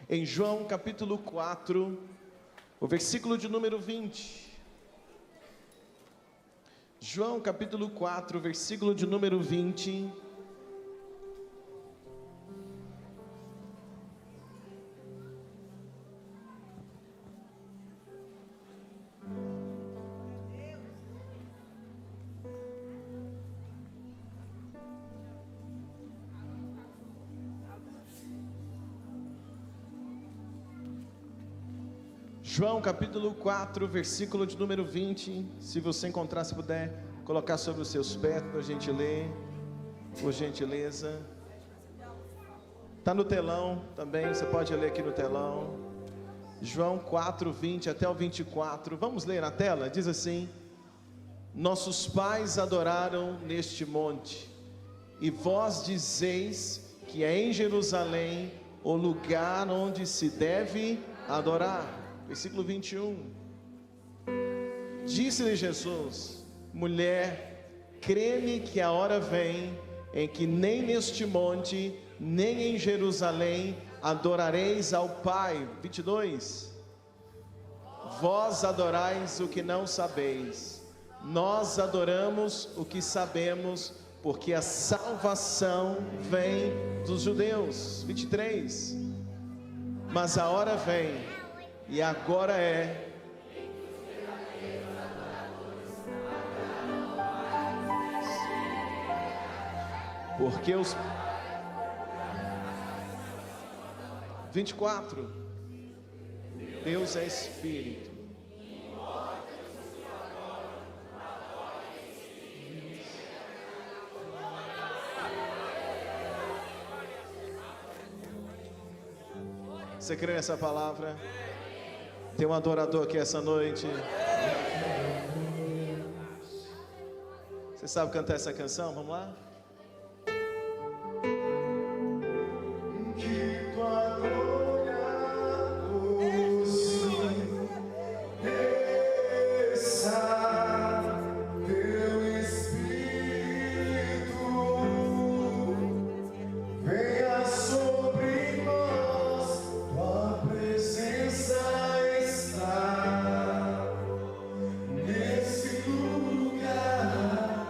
em João capítulo 4, o versículo de número 20. João capítulo 4, versículo de número 20. João capítulo 4, versículo de número 20. Se você encontrar, se puder colocar sobre os seus pés, para a gente ler, por gentileza. Está no telão também, você pode ler aqui no telão. João 4, 20 até o 24. Vamos ler na tela? Diz assim: nossos pais adoraram neste monte, e vós dizeis que é em Jerusalém o lugar onde se deve adorar. Versículo 21. Disse-lhe Jesus: mulher, crê-me que a hora vem em que nem neste monte, nem em Jerusalém adorareis ao Pai. 22. Vós adorais o que não sabeis, nós adoramos o que sabemos, porque a salvação vem dos judeus. 23. Mas a hora vem, e agora é, porque os 24, Deus é Espírito. Você crê nessa palavra? Tem um adorador aqui essa noite. Você sabe cantar essa canção? Vamos lá? Que tua glória desça, teu Espírito venha sobre nós, tua presença nesse lugar,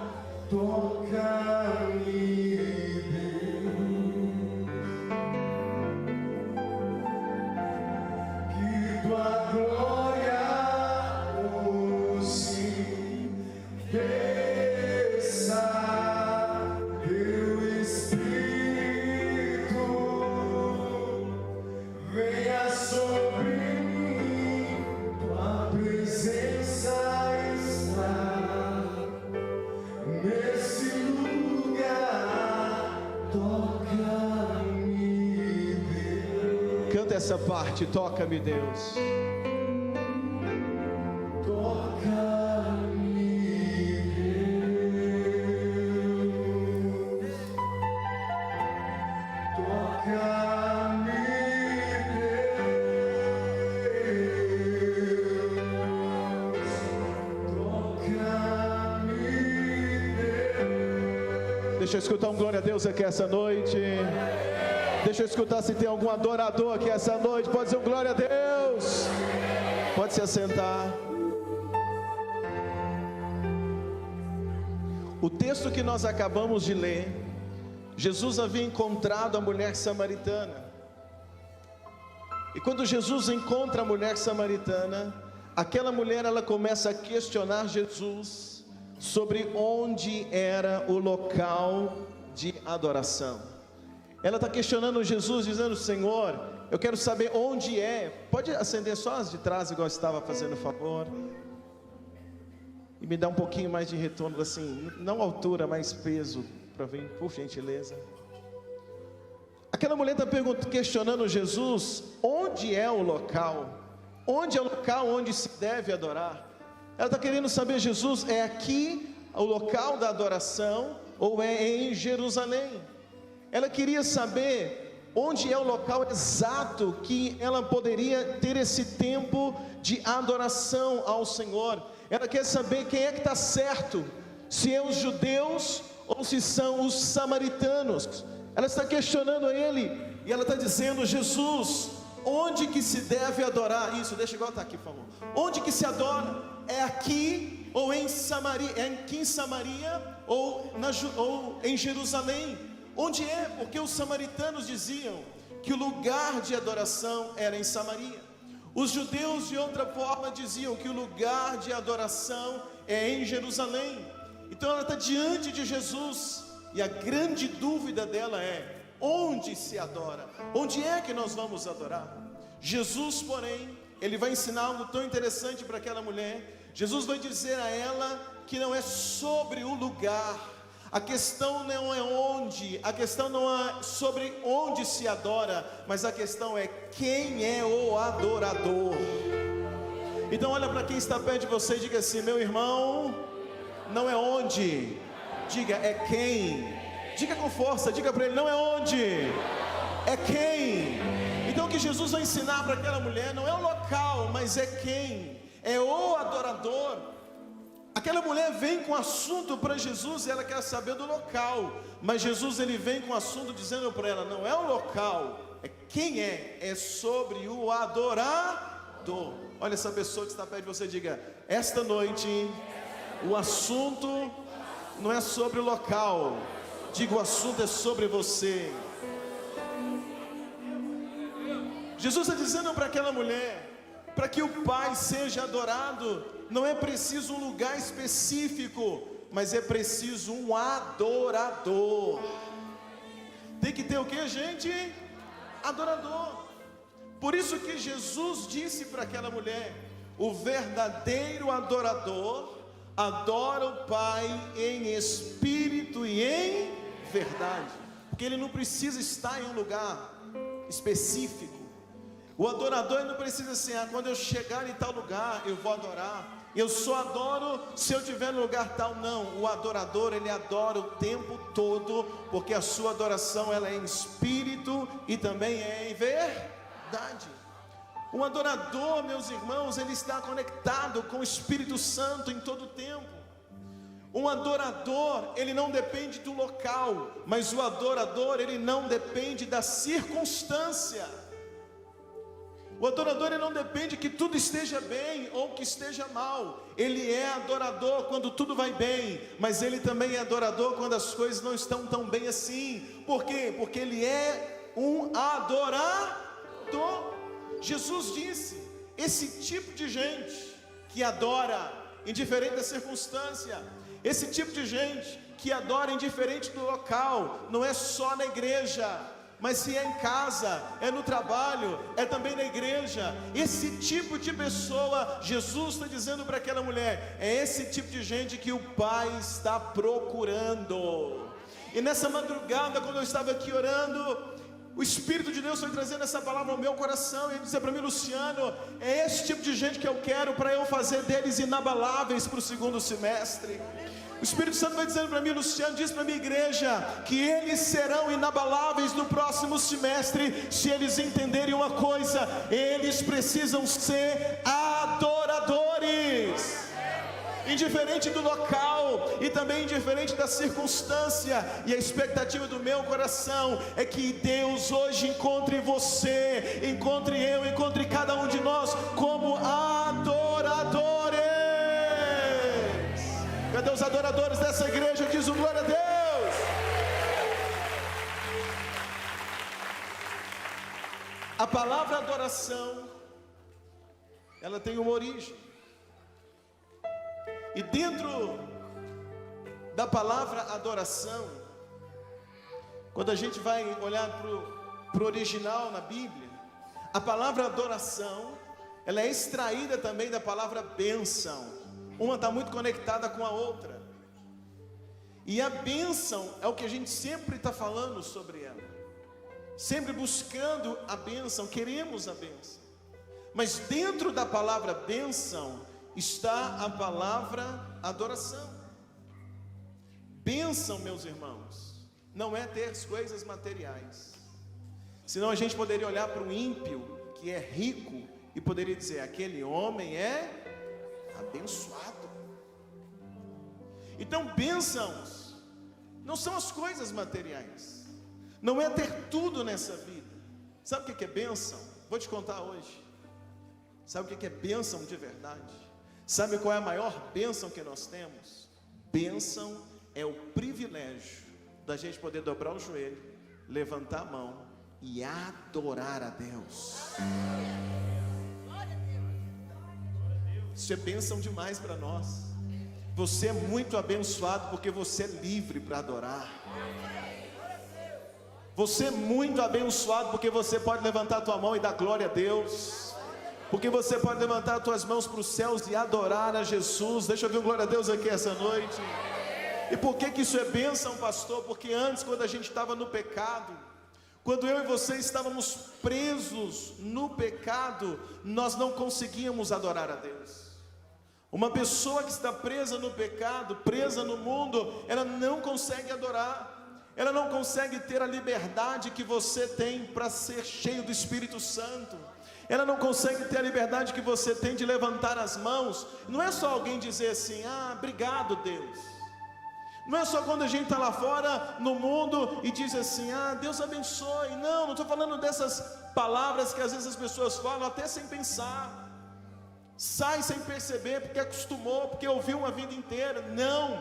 toca-me, Deus, que tua glória se desça, teu Espírito venha sobre mim, tua presença nesse lugar, toca-me, Deus. Canta essa parte, toca-me, Deus. Toca-me, Deus. Toca-me, Deus. Toca-me. Deixa eu escutar um glória a Deus aqui essa noite. Deixa eu escutar se tem algum adorador aqui essa noite. Pode dizer um glória a Deus. Pode se assentar. O texto que nós acabamos de ler, Jesus havia encontrado a mulher samaritana. E quando Jesus encontra a mulher samaritana, aquela mulher ela começa a questionar Jesus sobre onde era o local de adoração. Ela está questionando Jesus, dizendo: Senhor, eu quero saber onde é. Pode acender só as de trás, igual estava fazendo, favor. E me dá um pouquinho mais de retorno, assim, não altura, mas peso, para vir, por gentileza. Aquela mulher está questionando Jesus, onde é o local? Onde é o local onde se deve adorar? Ela está querendo saber, Jesus, é aqui o local da adoração ou é em Jerusalém? Ela queria saber onde é o local exato que ela poderia ter esse tempo de adoração ao Senhor. Ela quer saber quem é que está certo, se é os judeus ou se são os samaritanos. Ela está questionando ele e ela está dizendo: Jesus, onde que se deve adorar? Isso, deixa igual está aqui, por favor. Onde que se adora? É aqui ou em Samaria? É aqui em Samaria ou em Jerusalém? Onde é? Porque os samaritanos diziam que o lugar de adoração era em Samaria. Os judeus de outra forma diziam que o lugar de adoração é em Jerusalém. Então ela está diante de Jesus e a grande dúvida dela é: onde se adora? Onde é que nós vamos adorar? Jesus, porém, ele vai ensinar algo tão interessante para aquela mulher. Jesus vai dizer a ela que não é sobre o lugar. A questão não é onde, a questão não é sobre onde se adora, mas a questão é quem é o adorador. Então olha para quem está perto de você e diga assim: meu irmão, não é onde, diga é quem. Diga com força, diga para ele: não é onde, é quem. Então o que Jesus vai ensinar para aquela mulher não é o local, mas é quem, é o adorador. Aquela mulher vem com assunto para Jesus e ela quer saber do local, mas Jesus ele vem com assunto dizendo para ela: não é o local, é quem é sobre o adorador. Olha essa pessoa que está perto de você, diga: esta noite o assunto não é sobre o local, diga: o assunto é sobre você. Jesus está dizendo para aquela mulher: para que o Pai seja adorado, não é preciso um lugar específico, mas é preciso um adorador. Tem que ter o que, gente? Adorador. Por isso que Jesus disse para aquela mulher: o verdadeiro adorador adora o Pai em espírito e em verdade, porque ele não precisa estar em um lugar específico. O adorador não precisa assim: quando eu chegar em tal lugar eu vou adorar. Eu só adoro se eu estiver no lugar tal. Não, o adorador ele adora o tempo todo, porque a sua adoração ela é em espírito e também é em verdade. Um adorador, meus irmãos, ele está conectado com o Espírito Santo em todo o tempo. Um adorador, ele não depende do local, mas o adorador, ele não depende da circunstância. O adorador, ele não depende que tudo esteja bem ou que esteja mal. Ele é adorador quando tudo vai bem, mas ele também é adorador quando as coisas não estão tão bem assim. Por quê? Porque ele é um adorador. Jesus disse: esse tipo de gente que adora indiferente da circunstância, esse tipo de gente que adora indiferente do local, não é só na igreja, mas se é em casa, é no trabalho, é também na igreja. Esse tipo de pessoa, Jesus está dizendo para aquela mulher, é esse tipo de gente que o Pai está procurando. E nessa madrugada, quando eu estava aqui orando, o Espírito de Deus foi trazendo essa palavra ao meu coração, e ele dizia para mim: Luciano, é esse tipo de gente que eu quero, para eu fazer deles inabaláveis para o segundo semestre. O Espírito Santo vai dizendo para mim: Luciano, diz para a minha igreja que eles serão inabaláveis no próximo semestre, se eles entenderem uma coisa: eles precisam ser adoradores, indiferente do local e também indiferente da circunstância. E a expectativa do meu coração é que Deus hoje encontre você, encontre eu, encontre cada um de nós como adoradores. Cadê os adoradores dessa igreja? Diz o glória a Deus. A palavra adoração, ela tem uma origem. E dentro da palavra adoração, quando a gente vai olhar para o original na Bíblia, a palavra adoração, ela é extraída também da palavra bênção. Uma está muito conectada com a outra. E a bênção é o que a gente sempre está falando sobre ela, sempre buscando a bênção, queremos a bênção. Mas dentro da palavra bênção está a palavra adoração. Bênção, meus irmãos, não é ter coisas materiais. Senão a gente poderia olhar para um ímpio que é rico e poderia dizer: aquele homem é abençoado. Então bênçãos não são as coisas materiais, não é ter tudo nessa vida. Sabe o que é bênção? vou te contar hoje. Sabe o que é bênção de verdade? Sabe qual é a maior bênção que nós temos? Bênção é o privilégio da gente poder dobrar o joelho, levantar a mão e adorar a Deus. Isso é bênção demais para nós. Você é muito abençoado porque você é livre para adorar. Você é muito abençoado porque você pode levantar a tua mão e dar glória a Deus. Porque você pode levantar as tuas mãos para os céus e adorar a Jesus. Deixa eu ver um glória a Deus aqui essa noite. E por que isso é bênção, pastor? Porque antes, quando a gente estava no pecado, quando eu e você estávamos presos no pecado, nós não conseguíamos adorar a Deus. Uma pessoa que está presa no pecado, presa no mundo, ela não consegue adorar, ela não consegue ter a liberdade que você tem para ser cheio do Espírito Santo, ela não consegue ter a liberdade que você tem de levantar as mãos. Não é só alguém dizer assim, obrigado Deus. Não é só quando a gente está lá fora no mundo e diz assim, Deus abençoe. Não estou falando dessas palavras que às vezes as pessoas falam até sem pensar. Sai sem perceber, porque acostumou, porque ouviu uma vida inteira. Não,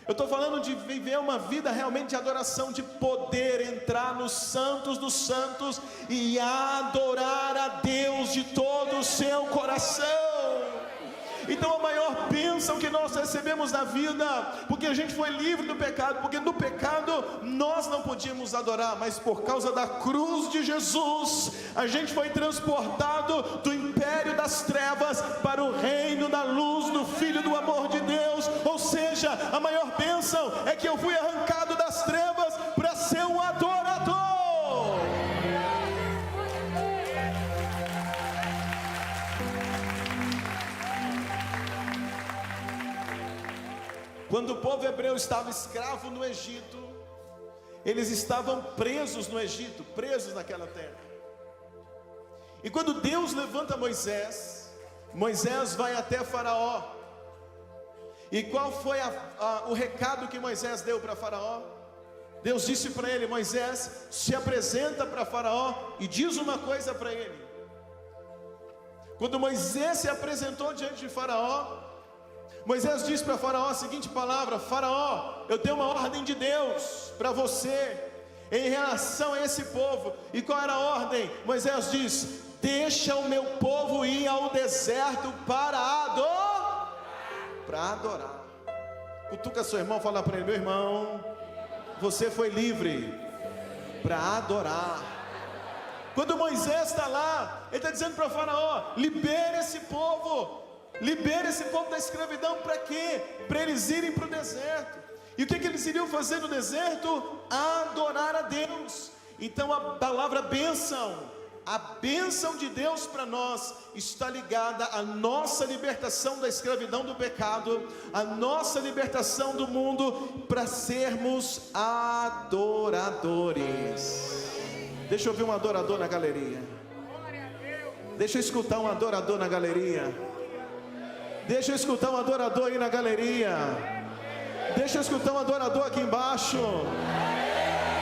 eu estou falando de viver uma vida realmente de adoração, de poder entrar nos santos dos santos e adorar a Deus de todo o seu coração. Então a maior bênção que nós recebemos na vida, porque a gente foi livre do pecado, porque no pecado nós não podíamos adorar, mas por causa da cruz de Jesus, a gente foi transportado do império das trevas para o reino da luz do Filho do amor de Deus. Ou seja, a maior bênção é que eu fui arrancado das trevas para ser um adorador. Quando o povo hebreu estava escravo no Egito, eles estavam presos no Egito, presos naquela terra. E quando Deus levanta Moisés, Moisés vai até Faraó. E qual foi o recado que Moisés deu para Faraó? Deus disse para ele, Moisés, se apresenta para Faraó e diz uma coisa para ele. Quando Moisés se apresentou diante de Faraó, Moisés disse para Faraó a seguinte palavra: Faraó, eu tenho uma ordem de Deus para você em relação a esse povo. E qual era a ordem? Moisés diz: deixa o meu povo ir ao deserto para adorar. Cutuca seu irmão, fala para ele: meu irmão, você foi livre para adorar. Quando Moisés está lá, ele está dizendo para Faraó: libera esse povo da escravidão. Para quê? Para eles irem para o deserto. E o que eles iriam fazer no deserto? Adorar a Deus. Então a palavra bênção, a bênção de Deus para nós está ligada à nossa libertação da escravidão do pecado, à nossa libertação do mundo, para sermos adoradores. Deixa eu ver um adorador na galeria. Deixa eu escutar um adorador na galeria. Deixa eu escutar um adorador aí na galeria. Deixa eu escutar um adorador aqui embaixo.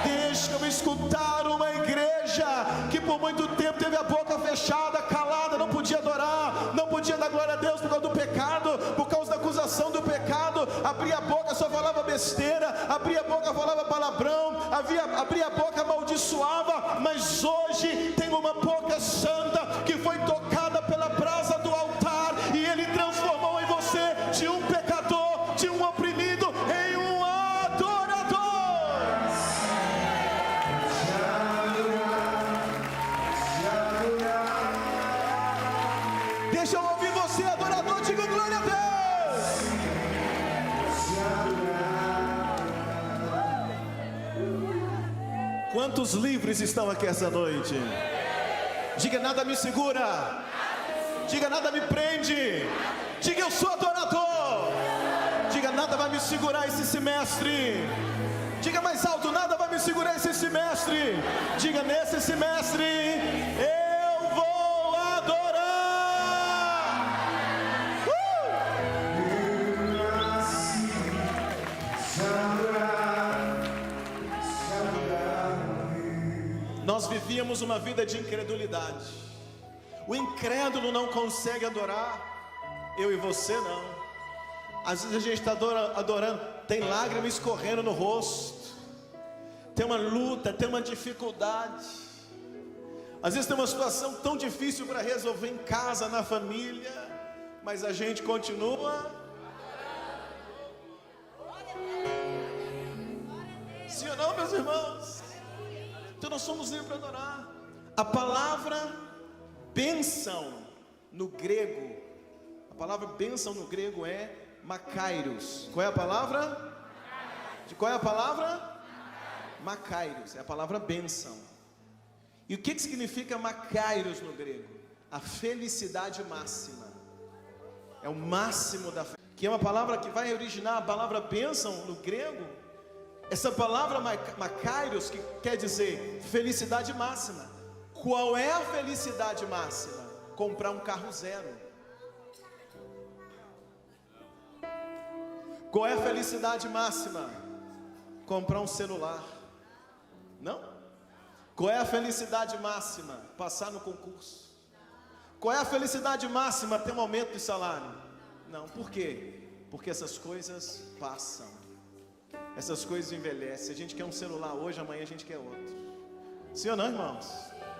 Deixa eu escutar uma igreja que por muito tempo teve a boca fechada, calada, não podia adorar, não podia dar glória a Deus por causa do pecado, por causa da acusação do pecado. Abria a boca, só falava besteira, abria a boca, falava palavrão, abria a boca, amaldiçoava. Mas hoje tem uma boca santa que foi tocada pela brasa do altar, e Ele transformou em você de um pecador, de um oprimido, em um adorador. Deixa eu ouvir você, adorador, diga glória a Deus. Quantos livres estão aqui essa noite? Diga: nada me segura. Diga: nada me prende. Diga: eu sou adorador. Diga: nada vai me segurar esse semestre. Diga mais alto: nada vai me segurar esse semestre. Diga: nesse semestre eu vou adorar. Nós vivíamos uma vida de incredulidade. O incrédulo não consegue adorar. Eu e você não. Às vezes a gente está adorando, tem lágrimas escorrendo no rosto, tem uma luta, tem uma dificuldade. Às vezes tem uma situação tão difícil para resolver em casa, na família, mas a gente continua. Sim ou não, meus irmãos? Então nós somos livres para adorar. A palavra bênção no grego, a palavra bênção no grego é makairos. Qual é a palavra? Qual é a palavra? Makairos, é a palavra bênção. E o que significa makairos no grego? A felicidade máxima. É o máximo da felicidade. Que é uma palavra que vai originar a palavra bênção no grego. Essa palavra makairos, que quer dizer felicidade máxima. Qual é a felicidade máxima? Comprar um carro zero. Qual é a felicidade máxima? Comprar um celular. Não? Qual é a felicidade máxima? Passar no concurso. Qual é a felicidade máxima? Ter um aumento de salário. Não, por quê? Porque essas coisas passam. Essas coisas envelhecem. A gente quer um celular hoje, amanhã a gente quer outro. Sim ou não, irmãos?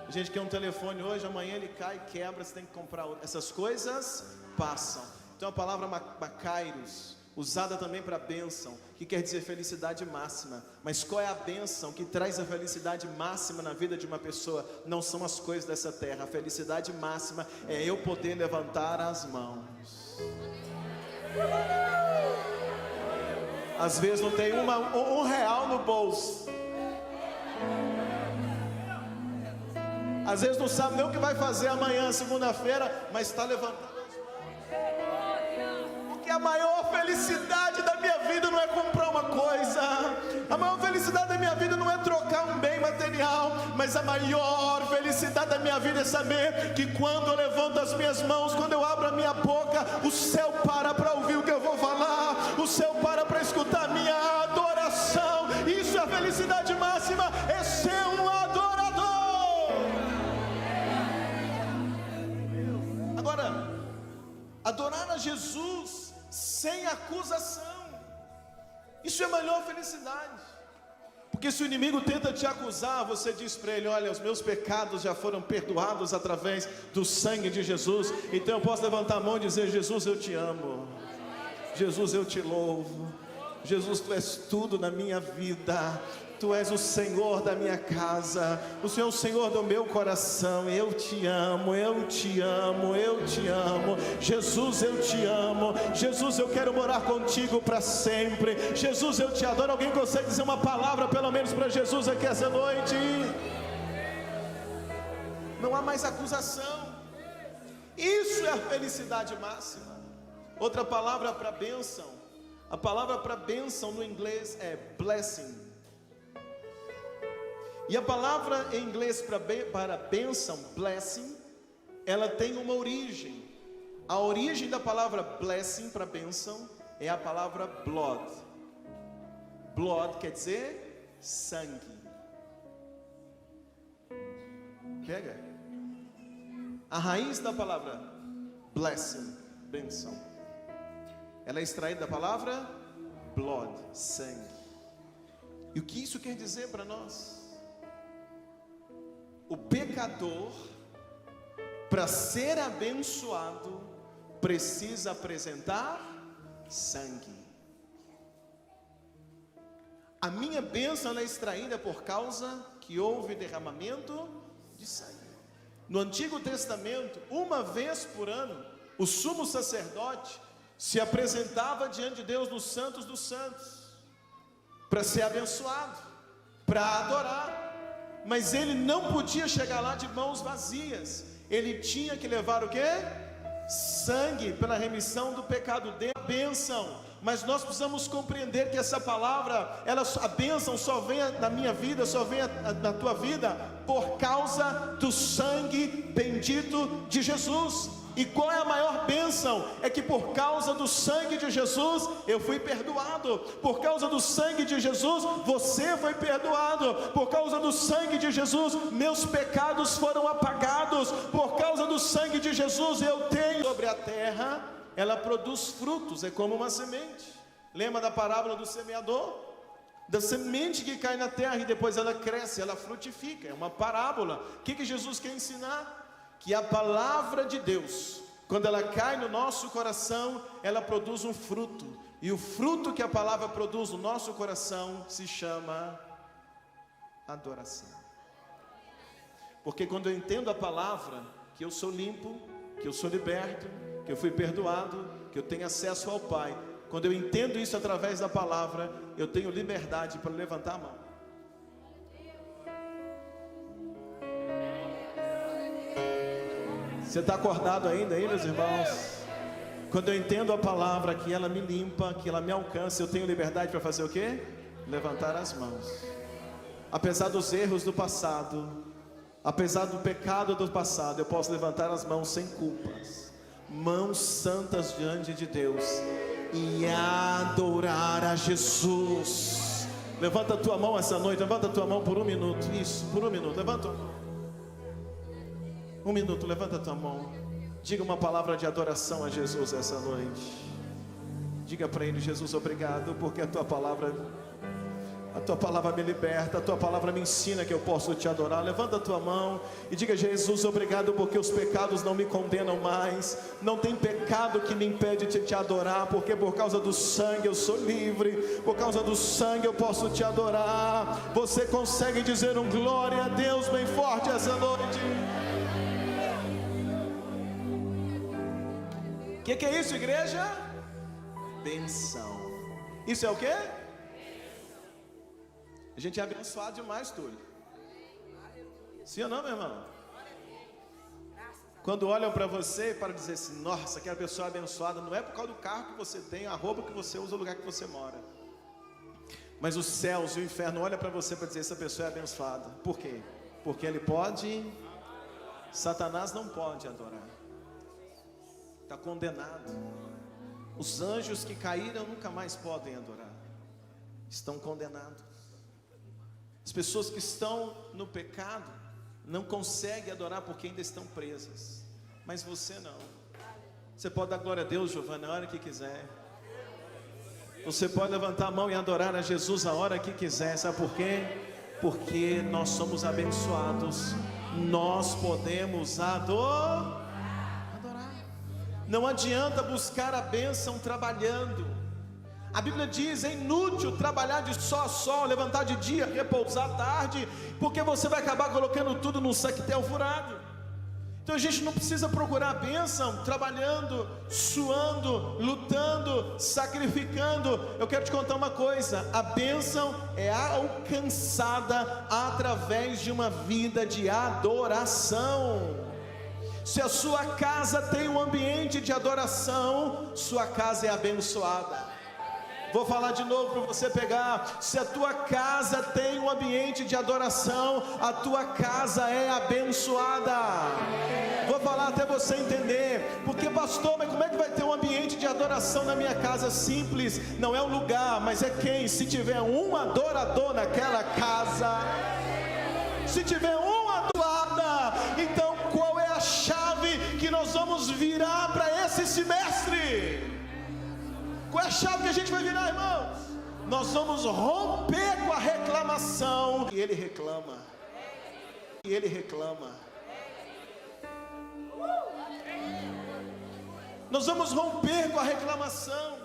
A gente quer um telefone hoje, amanhã ele cai, quebra, você tem que comprar outro. Essas coisas passam. Então a palavra makairos, usada também para bênção, que quer dizer felicidade máxima. Mas qual é a bênção que traz a felicidade máxima na vida de uma pessoa? Não são as coisas dessa terra. A felicidade máxima é eu poder levantar as mãos. Às vezes não tem um real no bolso. Às vezes não sabe nem o que vai fazer amanhã, segunda-feira, mas está levantando as mãos. Porque a maior felicidade da minha vida não é comprar uma coisa. A maior felicidade da minha vida não é trocar um bem material. Mas a maior felicidade da minha vida é saber que quando eu levanto as minhas mãos, quando eu abro a minha boca, o céu para ouvir o que eu vou falar. O céu para escutar a minha adoração. Isso é a felicidade máxima, é ser um adorador. Agora, adorar a Jesus sem acusação, isso é a maior felicidade. Porque se o inimigo tenta te acusar, você diz para ele: olha, os meus pecados já foram perdoados através do sangue de Jesus. Então eu posso levantar a mão e dizer: Jesus, eu te amo. Jesus, eu te louvo. Jesus, tu és tudo na minha vida. Tu és o Senhor da minha casa. O Senhor é o Senhor do meu coração. Eu te amo, eu te amo, eu te amo. Jesus, eu te amo. Jesus, eu quero morar contigo para sempre. Jesus, eu te adoro. Alguém consegue dizer uma palavra pelo menos para Jesus aqui essa noite? Não há mais acusação. Isso é a felicidade máxima. Outra palavra para bênção. A palavra para bênção no inglês é blessing. E a palavra em inglês para bênção, blessing, ela tem uma origem. A origem da palavra blessing para bênção é a palavra blood. Blood quer dizer sangue. Pega. A raiz da palavra blessing, bênção, ela é extraída da palavra blood, sangue. E o que isso quer dizer para nós? O pecador, para ser abençoado, precisa apresentar sangue. A minha bênção é extraída por causa que houve derramamento de sangue. No Antigo Testamento, uma vez por ano, o sumo sacerdote se apresentava diante de Deus nos Santos dos Santos, para ser abençoado, para adorar. Mas ele não podia chegar lá de mãos vazias. Ele tinha que levar o quê? Sangue, pela remissão do pecado dele, a bênção. Mas nós precisamos compreender que essa palavra, a bênção só vem na minha vida, só vem na tua vida por causa do sangue bendito de Jesus. E qual é a maior bênção? É que por causa do sangue de Jesus, eu fui perdoado. Por causa do sangue de Jesus, você foi perdoado. Por causa do sangue de Jesus, meus pecados foram apagados. Por causa do sangue de Jesus, eu tenho sobre a terra, ela produz frutos, é como uma semente. Lembra da parábola do semeador? Da semente que cai na terra e depois ela cresce, ela frutifica. É uma parábola. O que Jesus quer ensinar? Que a palavra de Deus, quando ela cai no nosso coração, ela produz um fruto. E o fruto que a palavra produz no nosso coração se chama adoração. Porque quando eu entendo a palavra, que eu sou limpo, que eu sou liberto, que eu fui perdoado, que eu tenho acesso ao Pai, quando eu entendo isso através da palavra, eu tenho liberdade para levantar a mão. Você está acordado ainda aí, meus irmãos? Quando eu entendo a palavra, que ela me limpa, que ela me alcança, eu tenho liberdade para fazer o quê? Levantar as mãos. Apesar dos erros do passado, apesar do pecado do passado, eu posso levantar as mãos sem culpas, mãos santas diante de Deus, e adorar a Jesus. Levanta a tua mão essa noite, levanta a tua mão por um minuto. Isso, por um minuto, levanta a mão. Um minuto, levanta a tua mão. Diga uma palavra de adoração a Jesus essa noite. Diga para Ele: Jesus, obrigado, porque a tua palavra me liberta, a tua palavra me ensina que eu posso te adorar. Levanta a tua mão e diga: Jesus, obrigado, porque os pecados não me condenam mais. Não tem pecado que me impede de te adorar, porque por causa do sangue eu sou livre. Por causa do sangue eu posso te adorar. Você consegue dizer um glória a Deus bem forte essa noite? O que é isso, igreja? Benção. Isso é o quê? A gente é abençoado demais, Túlio. Sim ou não, meu irmão? Quando olham para você para dizer assim: nossa, que a pessoa é abençoada, não é por causa do carro que você tem, a roupa que você usa, o lugar que você mora. Mas os céus e o inferno olham para você para dizer: essa pessoa é abençoada. Por quê? Porque ele pode, Satanás não pode adorar. Está condenado. Os anjos que caíram nunca mais podem adorar. Estão condenados. As pessoas que estão no pecado não conseguem adorar porque ainda estão presas. Mas você não. Você pode dar glória a Deus, Giovana, a hora que quiser. Você pode levantar a mão e adorar a Jesus a hora que quiser. Sabe por quê? Porque nós somos abençoados. Nós podemos adorar. Não adianta buscar a bênção trabalhando. A Bíblia diz: é inútil trabalhar de sol a sol, levantar de dia, repousar à tarde, porque você vai acabar colocando tudo num saquetel furado. Então a gente não precisa procurar a bênção trabalhando, suando, lutando, sacrificando. Eu quero te contar uma coisa: a bênção é alcançada através de uma vida de adoração. Se a sua casa tem um ambiente de adoração, sua casa é abençoada. Vou falar de novo para você pegar. Se a tua casa tem um ambiente de adoração, a tua casa é abençoada. Vou falar até você entender. Porque, pastor, mas como é que vai ter um ambiente de adoração na minha casa? Simples, não é o lugar, mas é quem. Se tiver um adorador naquela casa, se tiver um adorador, então qual é a chave que nós vamos virar para esse semestre? Qual é a chave que a gente vai virar, irmãos? Nós vamos romper com a reclamação. E ele reclama. E ele reclama. Nós vamos romper com a reclamação.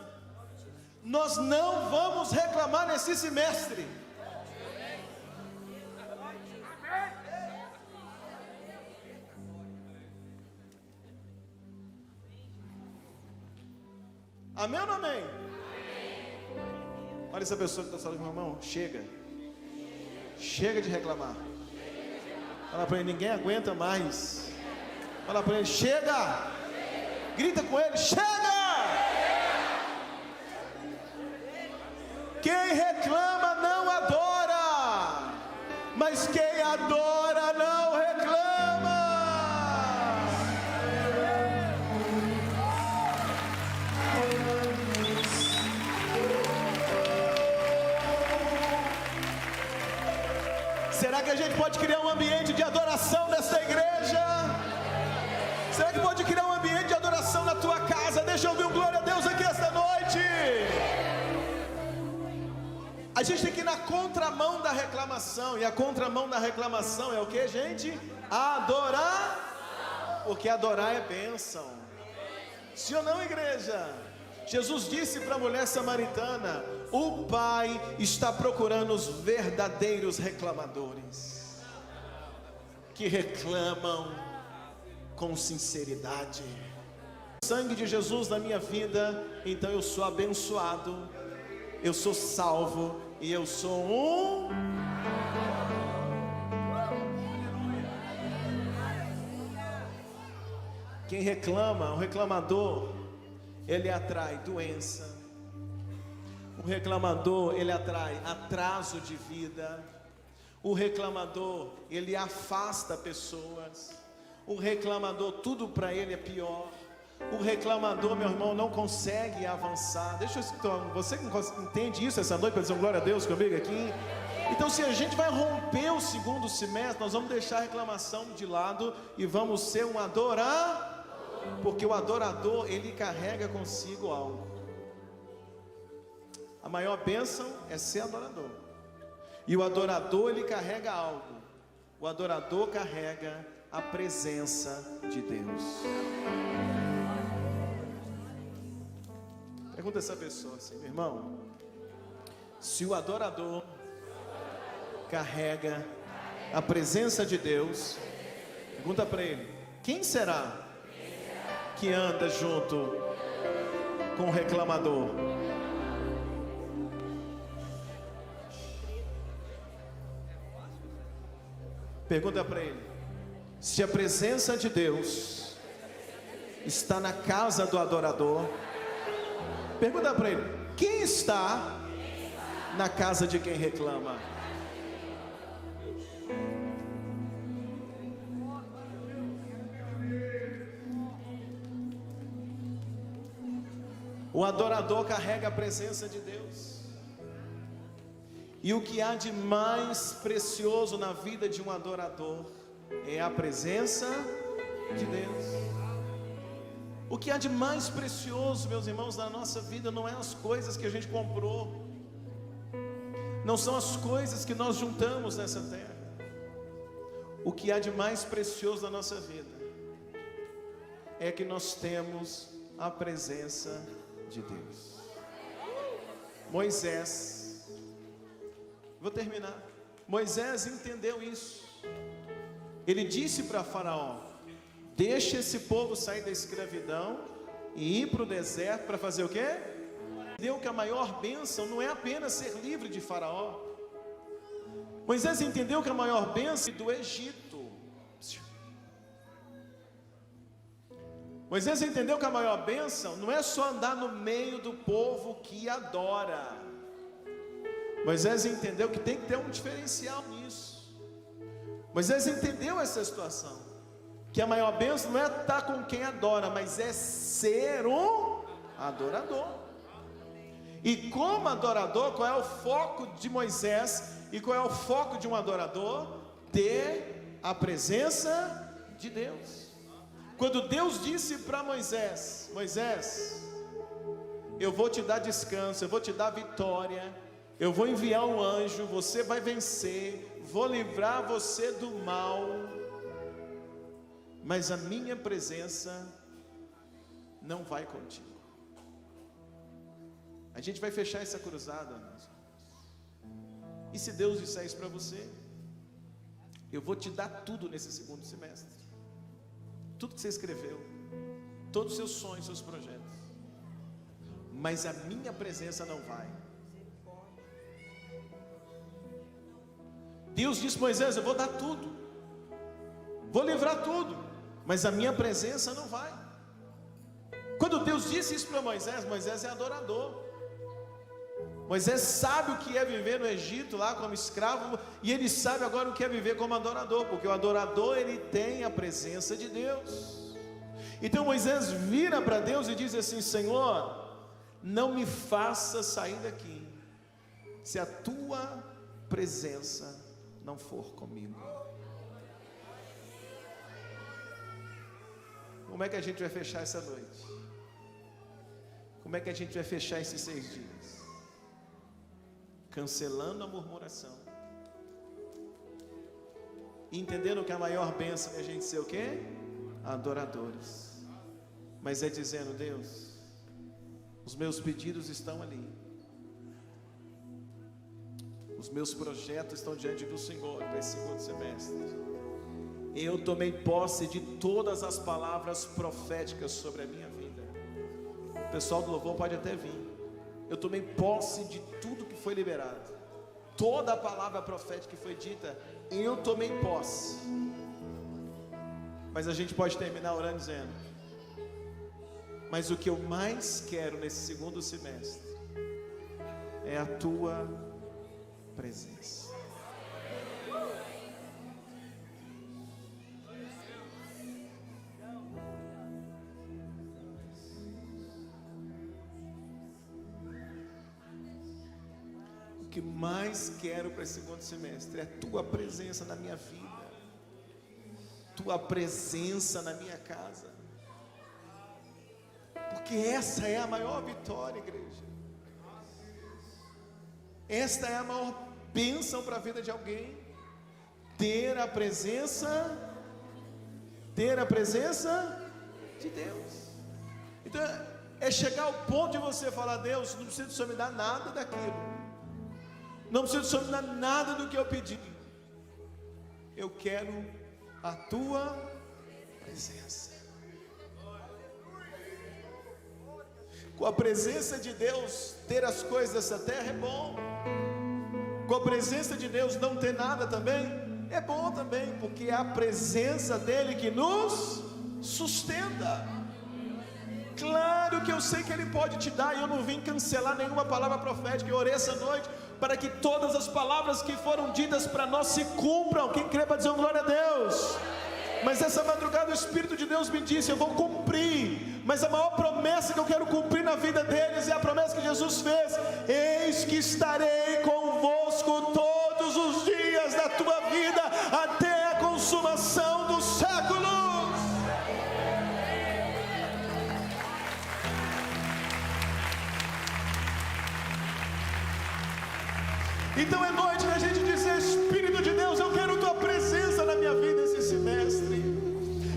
Nós não vamos reclamar nesse semestre. Amém ou não amém? Amém. Olha essa pessoa que está falando com o irmão. Chega. Chega de reclamar. Fala para ele: ninguém aguenta mais. Fala para ele: chega. Grita com ele: chega. Quem reclama não adora, mas quem adora não reclama. a gente pode criar um ambiente de adoração nesta igreja? Será que pode criar um ambiente de adoração na tua casa? Deixa eu ouvir um glória a Deus aqui esta noite. A gente tem que ir na contramão da reclamação. E a contramão da reclamação é o que, gente? Adorar. Porque adorar é bênção. Sim ou não, igreja? Jesus disse para a mulher samaritana: o Pai está procurando os verdadeiros reclamadores, que reclamam com sinceridade. O sangue de Jesus na minha vida, então eu sou abençoado, eu sou salvo e eu sou um... Quem reclama, o reclamador, ele atrai doença. O reclamador, ele atrai atraso de vida. O reclamador, ele afasta pessoas. O reclamador, tudo para ele é pior. O reclamador, meu irmão, não consegue avançar. Deixa eu escutar, você que entende isso essa noite, para dizer glória a Deus comigo aqui? Então, se a gente vai romper o segundo semestre, nós vamos deixar a reclamação de lado e vamos ser um adorador, porque o adorador, ele carrega consigo algo. A maior bênção é ser adorador. E o adorador, ele carrega algo. O adorador carrega a presença de Deus. Pergunta essa pessoa assim: meu irmão, se o adorador carrega a presença de Deus, pergunta para ele: quem será que anda junto com o reclamador? Pergunta para ele: se a presença de Deus está na casa do adorador, pergunta para ele: quem está na casa de quem reclama? O adorador carrega a presença de Deus. E o que há de mais precioso na vida de um adorador é a presença de Deus. O que há de mais precioso, meus irmãos, na nossa vida não é as coisas que a gente comprou, não são as coisas que nós juntamos nessa terra. O que há de mais precioso na nossa vida é que nós temos a presença de Deus. Moisés, vou terminar. Moisés entendeu isso. Ele disse para Faraó: deixa esse povo sair da escravidão e ir para o deserto para fazer o quê? Entendeu que a maior bênção não é apenas ser livre de Faraó. Moisés entendeu que a maior bênção é do Egito. Moisés entendeu que a maior bênção não é só andar no meio do povo que adora. Moisés entendeu que tem que ter um diferencial nisso. Moisés entendeu essa situação, que a maior bênção não é estar com quem adora, mas é ser um adorador. E como adorador, qual é o foco de Moisés e qual é o foco de um adorador? Ter a presença de Deus. Quando Deus disse para Moisés: Moisés, eu vou te dar descanso, eu vou te dar vitória, eu vou enviar um anjo, você vai vencer, vou livrar você do mal, mas a minha presença não vai contigo. A gente vai fechar essa cruzada, meus irmãos. E se Deus disser isso para você: eu vou te dar tudo nesse segundo semestre, tudo que você escreveu, todos os seus sonhos, seus projetos, mas a minha presença não vai. Deus disse: Moisés, eu vou dar tudo, vou livrar tudo, mas a minha presença não vai. Quando Deus disse isso para Moisés, Moisés é adorador. Moisés sabe o que é viver no Egito lá como escravo, e ele sabe agora o que é viver como adorador, porque o adorador, ele tem a presença de Deus. Então Moisés vira para Deus e diz assim: Senhor, não me faça sair daqui se a tua presença não for comigo. Como é que a gente vai fechar essa noite? Como é que a gente vai fechar esses 6 dias? Cancelando a murmuração, entendendo que a maior bênção é a gente ser o quê? Adoradores. Mas é dizendo: Deus, os meus pedidos estão ali, os meus projetos estão diante do Senhor para esse segundo semestre. Eu tomei posse de todas as palavras proféticas sobre a minha vida. O pessoal do louvor pode até vir. Eu tomei posse de tudo que foi liberado. Toda a palavra profética que foi dita, eu tomei posse. Mas a gente pode terminar orando dizendo: mas o que eu mais quero nesse segundo semestre é a tua presença. O que mais quero para esse segundo semestre é a tua presença na minha vida, tua presença na minha casa, porque essa é a maior vitória, igreja. Esta é a maior bênção para a vida de alguém, ter a presença de Deus. Então é chegar ao ponto de você falar: Deus, não precisa do Senhor me dar nada daquilo, não precisa do Senhor me dar nada do que eu pedi, eu quero a tua presença. Com a presença de Deus, ter as coisas dessa terra é bom. Com a presença de Deus, não ter nada também é bom também, porque é a presença dele que nos sustenta. Claro que eu sei que ele pode te dar, e eu não vim cancelar nenhuma palavra profética. Eu orei essa noite para que todas as palavras que foram ditas para nós se cumpram. Quem crê para dizer um glória a Deus? Mas essa madrugada o Espírito de Deus me disse: eu vou cumprir. Mas a maior promessa que eu quero cumprir na vida deles é a promessa que Jesus fez: eis que estarei convosco todos os dias da tua vida, até a consumação dos séculos. Então é noite da gente dizer: Espírito de Deus, eu quero tua presença na minha vida esse semestre.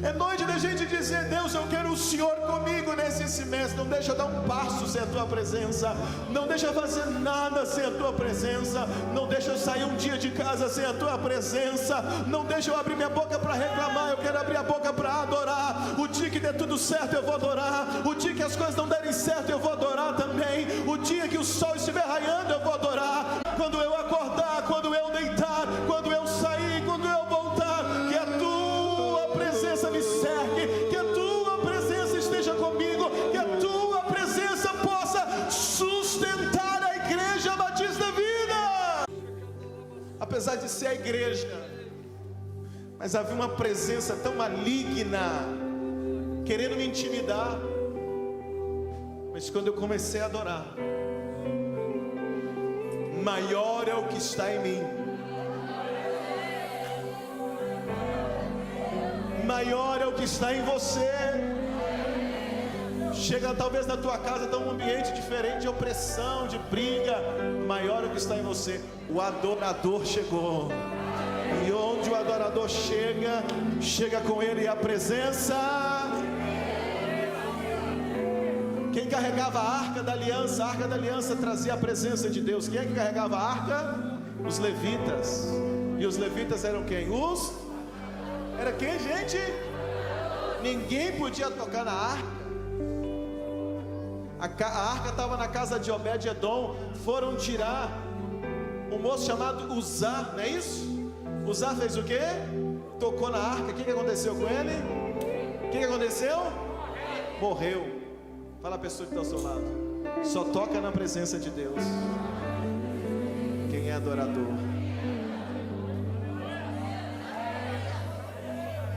É noite da gente dizer: Deus, eu quero o Senhor comigo nesse semestre. Não deixa eu dar um passo sem a tua presença, não deixa eu fazer nada sem a tua presença, não deixa eu sair um dia de casa sem a tua presença, não deixa eu abrir minha boca para reclamar. Eu quero abrir a boca para adorar. O dia que der tudo certo eu vou adorar, o dia que as coisas não derem certo eu vou adorar também, o dia que o sol estiver raiando eu vou adorar. Quando eu acordar, quando eu deitar, quando eu sair, quando eu voltar, que a tua presença me cerque, que a tua presença esteja comigo, que a tua presença possa sustentar a Igreja Batista Vida. Apesar de ser a igreja, mas havia uma presença tão maligna querendo me intimidar. Mas quando eu comecei a adorar, maior é o que está em mim, maior é o que está em você. Chega talvez na tua casa, está um ambiente diferente de opressão, de briga. Maior é o que está em você. O adorador chegou, e onde o adorador chega, chega com ele a presença. Quem carregava a arca da aliança trazia a presença de Deus. Quem é que carregava a arca? Os levitas. E os levitas eram quem? Era quem, gente? Ninguém podia tocar na arca. A arca estava na casa de Obed-edom. Foram tirar um moço chamado Uzá, não é isso? Uzá fez o quê? Tocou na arca. O que aconteceu com ele? O que aconteceu? Morreu. Fala a pessoa que está ao seu lado: só toca na presença de Deus quem é adorador.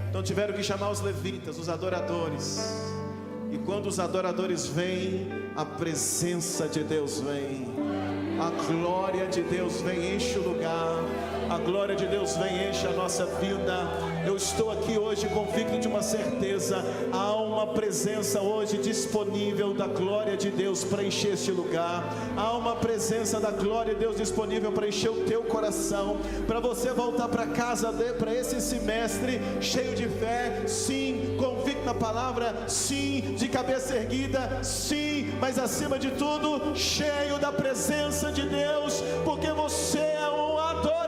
Então tiveram que chamar os levitas, os adoradores. E quando os adoradores vêm, a presença de Deus vem, a glória de Deus vem, enche o lugar. A glória de Deus vem, enche a nossa vida. Eu estou aqui hoje convicto de uma certeza: há uma presença hoje disponível da glória de Deus para encher este lugar. Há uma presença da glória de Deus disponível para encher o teu coração, para você voltar para casa, para esse semestre cheio de fé, sim, convicto na palavra, sim, de cabeça erguida, sim, mas acima de tudo, cheio da presença de Deus, porque você é um adorador.